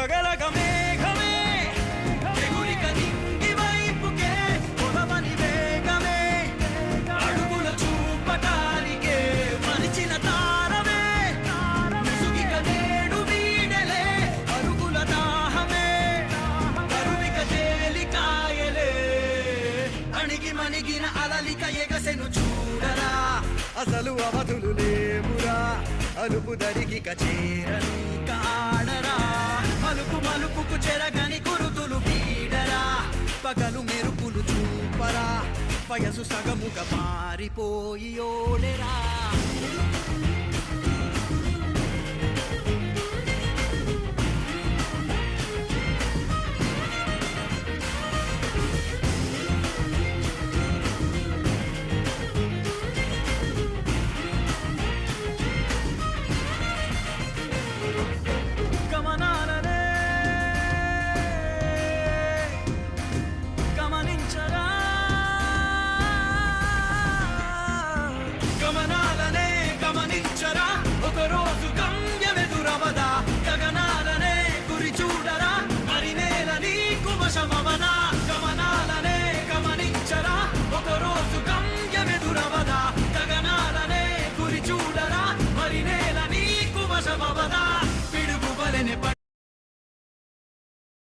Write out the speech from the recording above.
గగలగ మేఘమే ఎగురిక నింగి వైపుకే పొలవని వేగమే అడుగుల చూపటానికే మరిచిన తారమే ముసుగిక నేడు వీడలే అరుగుల దాహమే కరువిక తేలికాయలే అణిగి మణిగిన అలలిక ఎగసెను చూడరా అసలు అవధులు లేవురా అలుపు దరికి చేరని కాడరా మలుపు మలుపుకు చెరగని గురుతులు వీడరా పగలు మెరుపులు చూపరా వయసు సగముగా మారిపోయి ఓడెరా